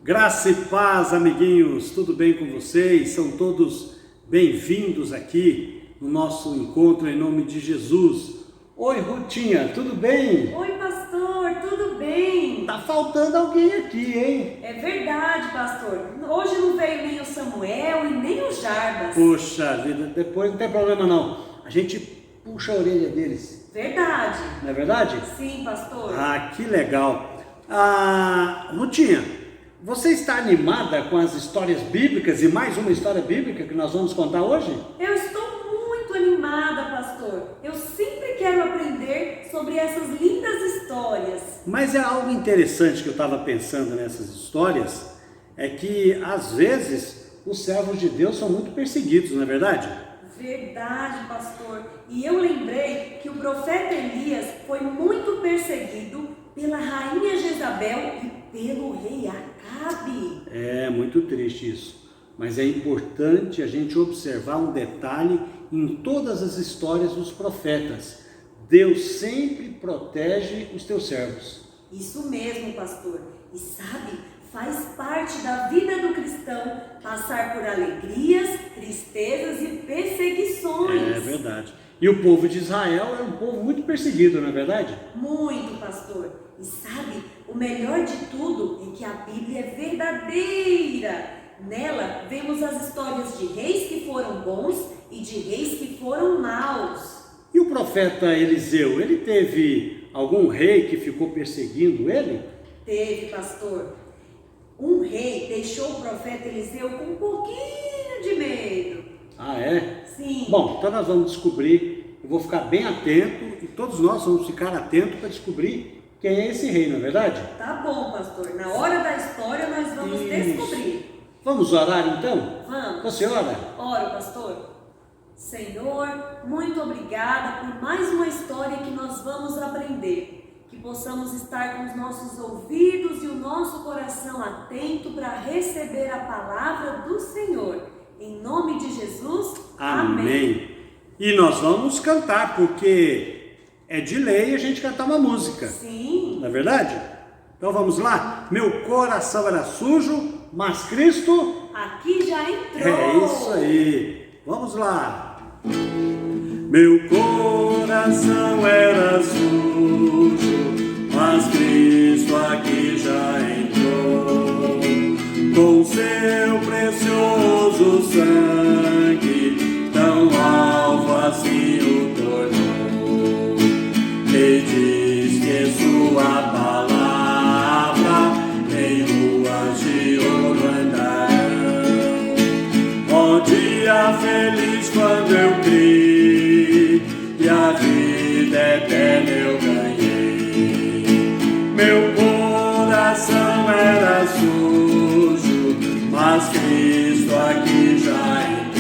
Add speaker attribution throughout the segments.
Speaker 1: Graça e paz, amiguinhos, tudo bem com vocês? São todos bem-vindos aqui no nosso encontro em nome de Jesus. Oi, Rutinha, tudo bem?
Speaker 2: Oi, pastor, tudo bem?
Speaker 1: Tá faltando alguém aqui, hein?
Speaker 2: É verdade, pastor. Hoje não veio nem o Samuel e nem o Jarbas.
Speaker 1: Poxa vida, depois não tem problema não. A gente puxa a orelha deles.
Speaker 2: Verdade.
Speaker 1: Não é verdade?
Speaker 2: Sim, pastor.
Speaker 1: Ah, que legal. Rutinha, você está animada com as histórias bíblicas e mais uma história bíblica que nós vamos contar hoje?
Speaker 2: Eu estou muito animada, pastor. Eu sempre quero aprender sobre essas lindas histórias.
Speaker 1: Mas é algo interessante que eu estava pensando nessas histórias, é que às vezes os servos de Deus são muito perseguidos, não é verdade?
Speaker 2: Verdade, pastor. E eu lembrei que o profeta Elias foi muito perseguido pela rainha Jezabel e pelo rei Acabe.
Speaker 1: É muito triste isso, mas é importante a gente observar um detalhe em todas as histórias dos profetas. Deus sempre protege os teus servos.
Speaker 2: Isso mesmo, pastor. E sabe, faz parte da vida do cristão passar por alegrias, tristezas e perseguições.
Speaker 1: É verdade. E o povo de Israel é um povo muito perseguido, não é verdade?
Speaker 2: Muito, pastor. E sabe, o melhor de tudo é que a Bíblia é verdadeira. Nela vemos as histórias de reis que foram bons e de reis que foram maus.
Speaker 1: E o profeta Eliseu, ele teve algum rei que ficou perseguindo ele?
Speaker 2: Teve, pastor. Um rei deixou o profeta Eliseu com um pouquinho de medo.
Speaker 1: Ah, é?
Speaker 2: Sim.
Speaker 1: Bom, então nós vamos descobrir, eu vou ficar bem atento e todos nós vamos ficar atentos para descobrir quem é esse rei, não é verdade?
Speaker 2: Tá bom, pastor. Na hora da história nós vamos descobrir.
Speaker 1: Vamos orar então?
Speaker 2: Vamos.
Speaker 1: Você ora?
Speaker 2: Ora, pastor. Senhor, muito obrigada por mais uma história que nós vamos aprender. Que possamos estar com os nossos ouvidos e o nosso coração atento para receber a palavra do Senhor. Em nome de Jesus, amém.
Speaker 1: E nós vamos cantar, porque é de lei a gente cantar uma música.
Speaker 2: Sim.
Speaker 1: Não é verdade? Então vamos lá. Meu coração era sujo, mas Cristo
Speaker 2: aqui já entrou.
Speaker 1: É isso aí. Vamos lá. Meu coração era sujo, mas Cristo aqui já entrou. Com seu precioso sangue, tão alvo assim o tornou. E diz que sua palavra em ruas de ouro andarão. Ó dia feliz quando eu criei e a vida eterna eu ganhei. Meu coração era sujo, mas Cristo aqui já entrou.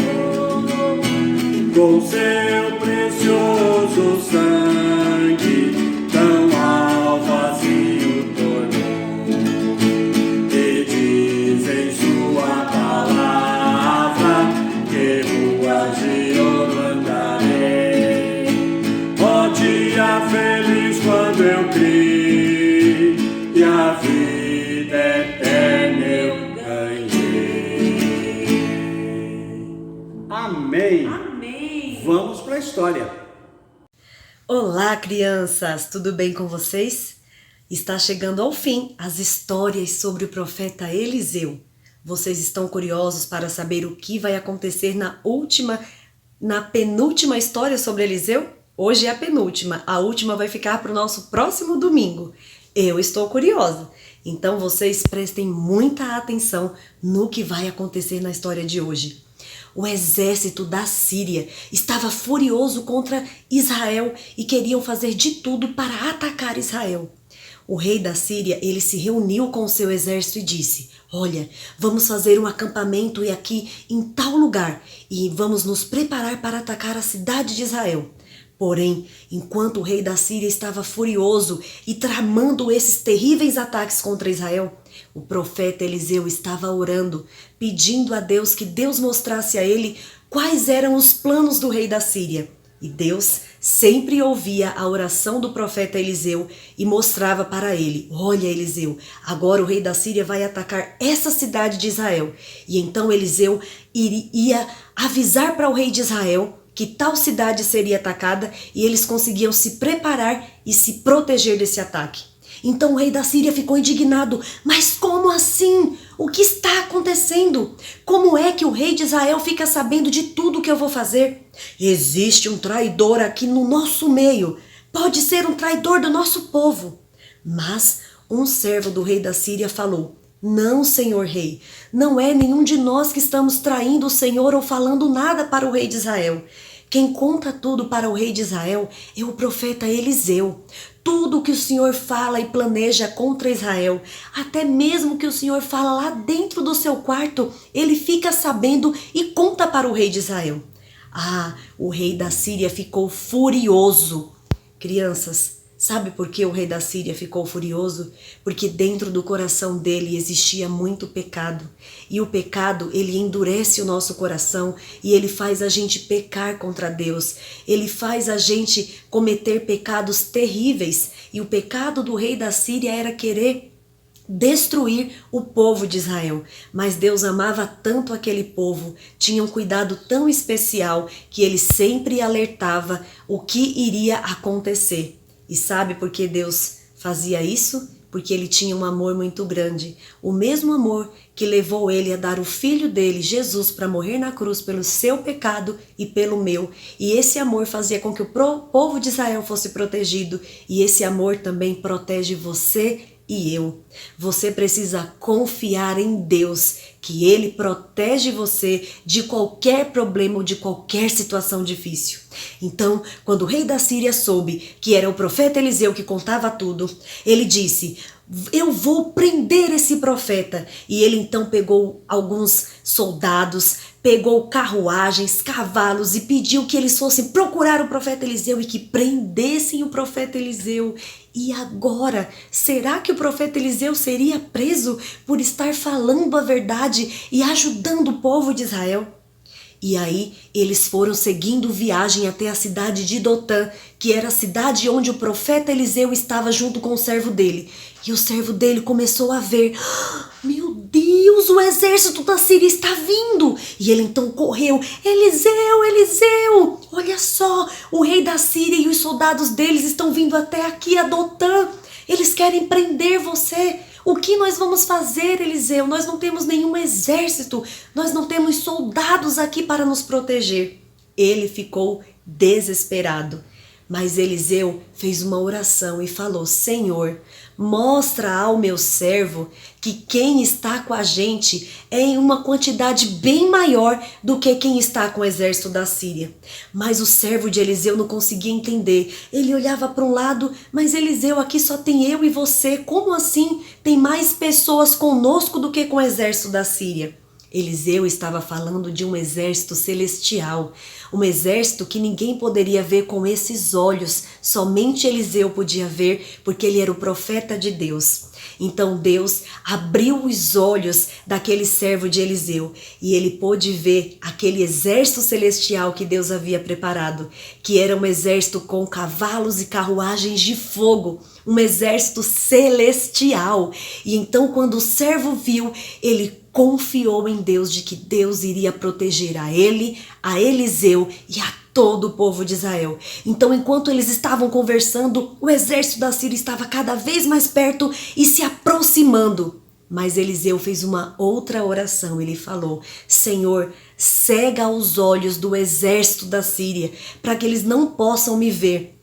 Speaker 1: Com seu precioso sangue, tão alvo assim o tornou. E diz em sua palavra que ruas de ouro andarei. Ó dia feliz quando eu criei e a vida eterna eu ganhei. Amém.
Speaker 2: Amém.
Speaker 1: Vamos para a história.
Speaker 3: Olá, crianças! Tudo bem com vocês? Está chegando ao fim as histórias sobre o profeta Eliseu. Vocês estão curiosos para saber o que vai acontecer na penúltima história sobre Eliseu? Hoje é a penúltima, a última vai ficar para o nosso próximo domingo. Eu estou curiosa, então vocês prestem muita atenção no que vai acontecer na história de hoje. O exército da Síria estava furioso contra Israel e queriam fazer de tudo para atacar Israel. O rei da Síria, ele se reuniu com o seu exército e disse: olha, vamos fazer um acampamento aqui em tal lugar e vamos nos preparar para atacar a cidade de Israel. Porém, enquanto o rei da Síria estava furioso e tramando esses terríveis ataques contra Israel, o profeta Eliseu estava orando, pedindo a Deus que Deus mostrasse a ele quais eram os planos do rei da Síria. E Deus sempre ouvia a oração do profeta Eliseu e mostrava para ele: olha, Eliseu, agora o rei da Síria vai atacar essa cidade de Israel. E então Eliseu ia avisar para o rei de Israel que tal cidade seria atacada e eles conseguiam se preparar e se proteger desse ataque. Então o rei da Síria ficou indignado. Mas como assim? O que está acontecendo? Como é que o rei de Israel fica sabendo de tudo que eu vou fazer? Existe um traidor aqui no nosso meio. Pode ser um traidor do nosso povo. Mas um servo do rei da Síria falou: não, senhor rei, não é nenhum de nós que estamos traindo o Senhor ou falando nada para o rei de Israel. Quem conta tudo para o rei de Israel é o profeta Eliseu. Tudo que o Senhor fala e planeja contra Israel, até mesmo que o Senhor fala lá dentro do seu quarto, ele fica sabendo e conta para o rei de Israel. Ah, o rei da Síria ficou furioso. Crianças, sabe por que o rei da Síria ficou furioso? Porque dentro do coração dele existia muito pecado. E o pecado, ele endurece o nosso coração e ele faz a gente pecar contra Deus. Ele faz a gente cometer pecados terríveis. E o pecado do rei da Síria era querer destruir o povo de Israel. Mas Deus amava tanto aquele povo, tinha um cuidado tão especial que ele sempre alertava o que iria acontecer. E sabe por que Deus fazia isso? Porque ele tinha um amor muito grande. O mesmo amor que levou ele a dar o filho dele, Jesus, para morrer na cruz pelo seu pecado e pelo meu. E esse amor fazia com que o povo de Israel fosse protegido. E esse amor também protege você e eu. Você precisa confiar em Deus, que Ele protege você de qualquer problema ou de qualquer situação difícil. Então, quando o rei da Síria soube que era o profeta Eliseu que contava tudo, ele disse: eu vou prender esse profeta. E ele então pegou alguns soldados, pegou carruagens, cavalos e pediu que eles fossem procurar o profeta Eliseu e que prendessem o profeta Eliseu. E agora, será que o profeta Eliseu seria preso por estar falando a verdade e ajudando o povo de Israel? E aí eles foram seguindo viagem até a cidade de Dotã, que era a cidade onde o profeta Eliseu estava junto com o servo dele. E o servo dele começou a ver: meu Deus, o exército da Síria está vindo! E ele então correu: Eliseu, Eliseu, olha só, o rei da Síria e os soldados deles estão vindo até aqui a Dotã. Eles querem prender você. O que nós vamos fazer, Eliseu? Nós não temos nenhum exército, nós não temos soldados aqui para nos proteger. Ele ficou desesperado. Mas Eliseu fez uma oração e falou: Senhor, mostra ao meu servo que quem está com a gente é em uma quantidade bem maior do que quem está com o exército da Síria. Mas o servo de Eliseu não conseguia entender. Ele olhava para um lado: mas Eliseu, aqui só tem eu e você. Como assim? Tem mais pessoas conosco do que com o exército da Síria. Eliseu estava falando de um exército celestial, um exército que ninguém poderia ver com esses olhos, somente Eliseu podia ver, porque ele era o profeta de Deus. Então Deus abriu os olhos daquele servo de Eliseu e ele pôde ver aquele exército celestial que Deus havia preparado, que era um exército com cavalos e carruagens de fogo, um exército celestial. E então quando o servo viu, ele confiou em Deus de que Deus iria proteger a ele, a Eliseu e a todo o povo de Israel. Então, enquanto eles estavam conversando, o exército da Síria estava cada vez mais perto e se aproximando. Mas Eliseu fez uma outra oração. Ele falou: Senhor, cega os olhos do exército da Síria, para que eles não possam me ver.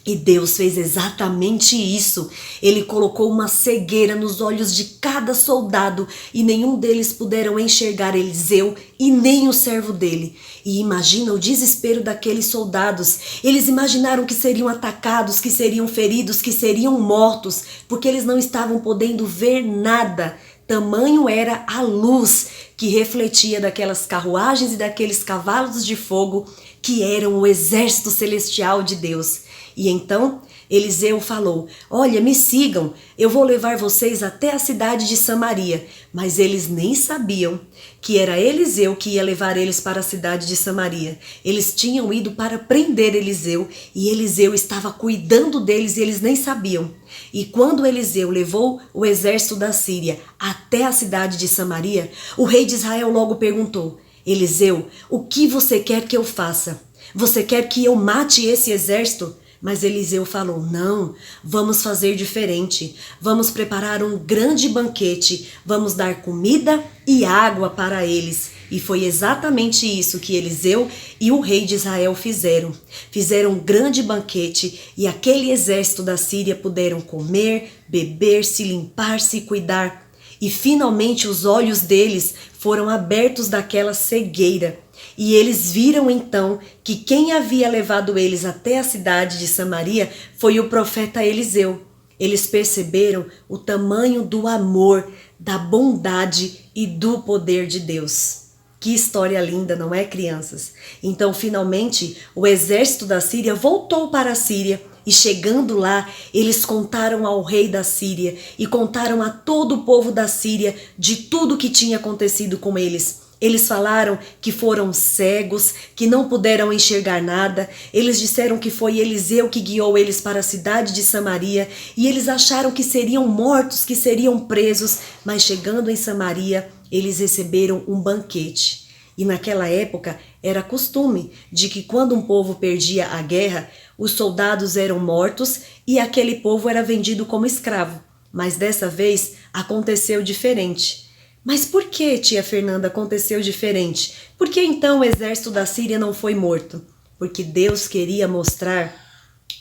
Speaker 3: E Deus fez exatamente isso. Ele colocou uma cegueira nos olhos de cada soldado e nenhum deles puderam enxergar Eliseu e nem o servo dele. E imagina o desespero daqueles soldados. Eles imaginaram que seriam atacados, que seriam feridos, que seriam mortos, porque eles não estavam podendo ver nada. Tamanho era a luz que refletia daquelas carruagens e daqueles cavalos de fogo que eram o exército celestial de Deus. E então Eliseu falou: olha, me sigam, eu vou levar vocês até a cidade de Samaria. Mas eles nem sabiam que era Eliseu que ia levar eles para a cidade de Samaria. Eles tinham ido para prender Eliseu e Eliseu estava cuidando deles e eles nem sabiam. E quando Eliseu levou o exército da Síria até a cidade de Samaria, o rei de Israel logo perguntou: Eliseu, o que você quer que eu faça? Você quer que eu mate esse exército? Mas Eliseu falou: não, vamos fazer diferente. Vamos preparar um grande banquete, vamos dar comida e água para eles. E foi exatamente isso que Eliseu e o rei de Israel fizeram. Fizeram um grande banquete e aquele exército da Síria puderam comer, beber, se limpar, se cuidar. E finalmente os olhos deles foram abertos daquela cegueira. E eles viram então que quem havia levado eles até a cidade de Samaria foi o profeta Eliseu. Eles perceberam o tamanho do amor, da bondade e do poder de Deus. Que história linda, não é, crianças? Então, finalmente, o exército da Síria voltou para a Síria. E chegando lá, eles contaram ao rei da Síria e contaram a todo o povo da Síria de tudo que tinha acontecido com eles. Eles falaram que foram cegos, que não puderam enxergar nada. Eles disseram que foi Eliseu que guiou eles para a cidade de Samaria. E eles acharam que seriam mortos, que seriam presos. Mas chegando em Samaria, eles receberam um banquete. E naquela época era costume de que quando um povo perdia a guerra, os soldados eram mortos e aquele povo era vendido como escravo. Mas dessa vez aconteceu diferente. Mas por que, tia Fernanda, aconteceu diferente? Por que então o exército da Síria não foi morto? Porque Deus queria mostrar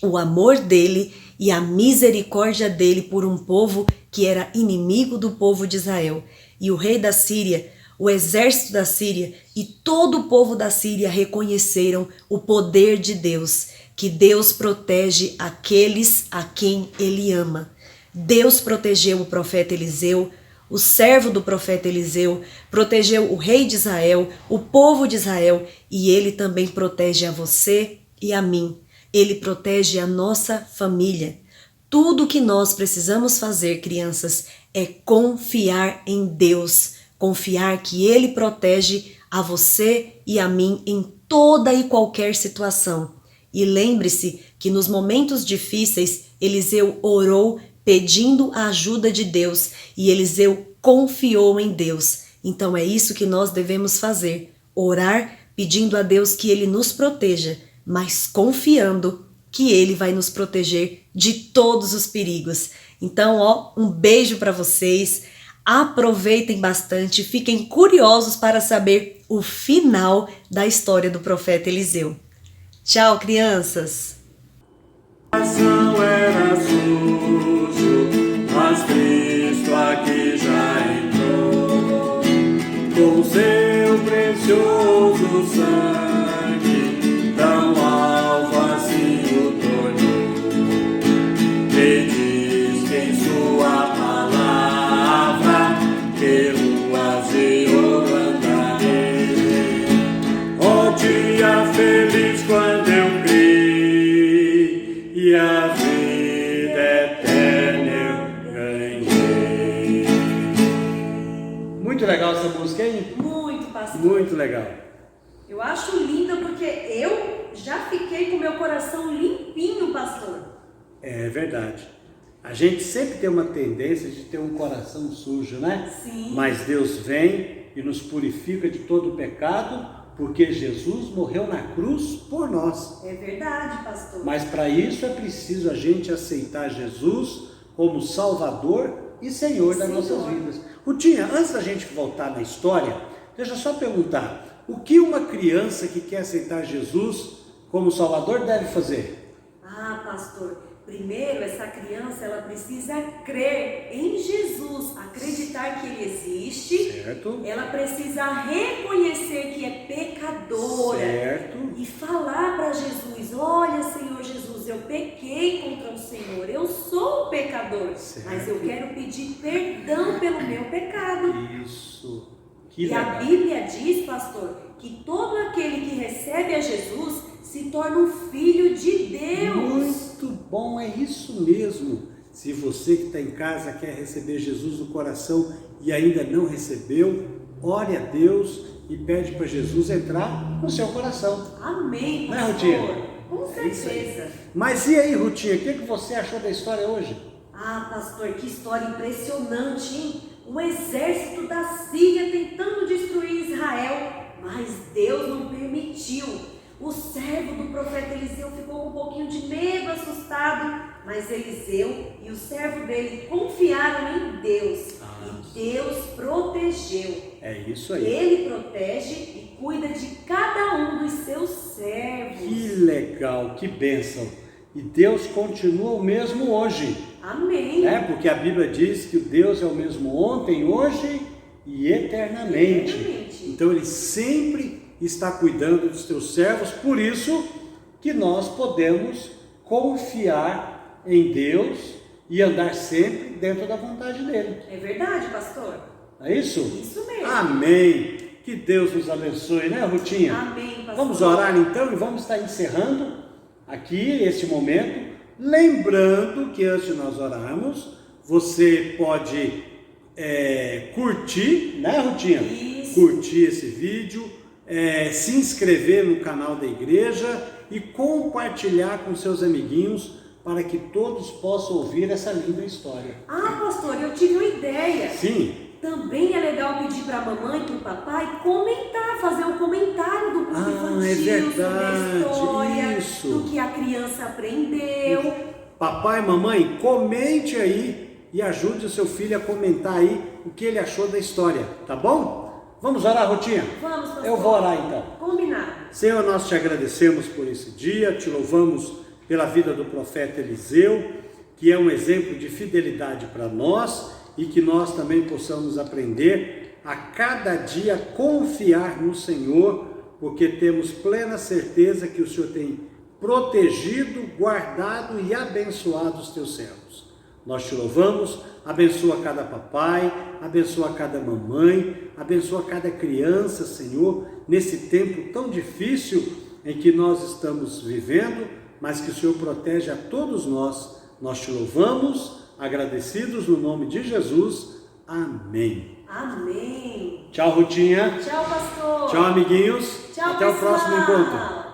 Speaker 3: o amor dele e a misericórdia dele por um povo que era inimigo do povo de Israel. E o rei da Síria, o exército da Síria e todo o povo da Síria reconheceram o poder de Deus, que Deus protege aqueles a quem ele ama. Deus protegeu o profeta Eliseu, o servo do profeta Eliseu, protegeu o rei de Israel, o povo de Israel, e ele também protege a você e a mim. Ele protege a nossa família. Tudo o que nós precisamos fazer, crianças, é confiar em Deus, confiar que Ele protege a você e a mim em toda e qualquer situação. E lembre-se que nos momentos difíceis, Eliseu orou pedindo a ajuda de Deus e Eliseu confiou em Deus. Então é isso que nós devemos fazer, orar pedindo a Deus que Ele nos proteja, mas confiando que Ele vai nos proteger de todos os perigos. Então, um beijo para vocês, aproveitem bastante, fiquem curiosos para saber o final da história do profeta Eliseu. Tchau, crianças!
Speaker 4: Era sujo, mas Cristo aqui já entrou, com seu precioso sangue, tão alvo assim o tornou. E diz que em sua palavra, pelas eu andarei. Oh, dia feliz quando eu criei, e a vida eterna eu ganhei.
Speaker 1: Muito legal essa música, hein?
Speaker 2: Muito, pastor.
Speaker 1: Muito legal.
Speaker 2: Eu acho linda porque eu já fiquei com meu coração limpinho, pastor.
Speaker 1: É verdade. A gente sempre tem uma tendência de ter um coração sujo, né?
Speaker 2: Sim.
Speaker 1: Mas Deus vem e nos purifica de todo o pecado, porque Jesus morreu na cruz por nós.
Speaker 2: É verdade, pastor.
Speaker 1: Mas para isso é preciso a gente aceitar Jesus como Salvador e Senhor das nossas vidas. Rutinha, antes da gente voltar na história, deixa eu só perguntar, o que uma criança que quer aceitar Jesus como Salvador deve fazer?
Speaker 2: Ah, pastor, primeiro essa criança ela precisa crer em Jesus, acreditar que Ele existe.
Speaker 1: Certo.
Speaker 2: Ela precisa reconhecer que é pecadora.
Speaker 1: Certo.
Speaker 2: E falar para Jesus: olha, Senhor Jesus, eu pequei contra o Senhor, eu sou um pecador,
Speaker 1: Certo.
Speaker 2: mas eu quero pedir perdão pelo meu pecado.
Speaker 1: Isso. Que
Speaker 2: e a
Speaker 1: legal.
Speaker 2: Bíblia diz, pastor, que todo aquele que recebe a Jesus se torna um filho de Deus.
Speaker 1: Muito bom, é isso mesmo. Se você que está em casa quer receber Jesus no coração e ainda não recebeu, ore a Deus e pede para Jesus entrar no seu coração.
Speaker 2: Amém,
Speaker 1: Né,
Speaker 2: pastor?
Speaker 1: Rutinha?
Speaker 2: Com
Speaker 1: É isso aí.
Speaker 2: certeza.
Speaker 1: Mas e aí, Rutinha, o que você achou da história hoje?
Speaker 2: Ah, pastor, que história impressionante, hein? O exército da Síria tentando destruir Israel, mas Deus não permitiu. O servo do profeta Eliseu ficou com um pouquinho de medo, assustado, mas Eliseu e o servo dele confiaram em Deus e Deus protegeu.
Speaker 1: É isso aí.
Speaker 2: Ele protege e cuida de cada um dos seus servos.
Speaker 1: Que legal, que bênção. E Deus continua o mesmo hoje.
Speaker 2: Amém.
Speaker 1: Né? Porque a Bíblia diz que o Deus é o mesmo ontem, hoje e eternamente. Então Ele sempre está cuidando dos teus servos, por isso que nós podemos confiar em Deus e andar sempre dentro da vontade dEle.
Speaker 2: É verdade, pastor?
Speaker 1: É isso?
Speaker 2: Isso mesmo.
Speaker 1: Amém. Que Deus nos abençoe, né, Rutinha?
Speaker 2: Amém, pastor.
Speaker 1: Vamos orar então e vamos estar encerrando aqui este momento. Lembrando que antes de nós orarmos, você pode curtir, né, Rutinha?
Speaker 2: Isso.
Speaker 1: Curtir esse vídeo, se inscrever no canal da igreja e compartilhar com seus amiguinhos para que todos possam ouvir essa linda história.
Speaker 2: Ah, pastor, eu tive uma ideia.
Speaker 1: Sim.
Speaker 2: Também é legal pedir para a mamãe e para o papai comentar, fazer um comentário do grupo infantil
Speaker 1: é
Speaker 2: sobre a
Speaker 1: verdade,
Speaker 2: história,
Speaker 1: isso.
Speaker 2: do que a criança aprendeu.
Speaker 1: Papai e mamãe, comente aí e ajude o seu filho a comentar aí o que ele achou da história, tá bom? Vamos orar, Rutinha?
Speaker 2: Vamos, pastor.
Speaker 1: Eu vou orar então.
Speaker 2: Combinado.
Speaker 1: Senhor, nós te agradecemos por esse dia, te louvamos pela vida do profeta Eliseu, que é um exemplo de fidelidade para nós e que nós também possamos aprender a cada dia confiar no Senhor, porque temos plena certeza que o Senhor tem protegido, guardado e abençoado os teus servos. Nós te louvamos, abençoa cada papai, abençoa cada mamãe, abençoa cada criança, Senhor, nesse tempo tão difícil em que nós estamos vivendo, mas que o Senhor protege a todos nós. Nós te louvamos, agradecidos no nome de Jesus. Amém.
Speaker 2: Amém.
Speaker 1: Tchau, Rutinha.
Speaker 2: Tchau, pastor.
Speaker 1: Tchau, amiguinhos.
Speaker 2: Tchau,
Speaker 1: Até o próximo
Speaker 2: pessoal.
Speaker 1: encontro.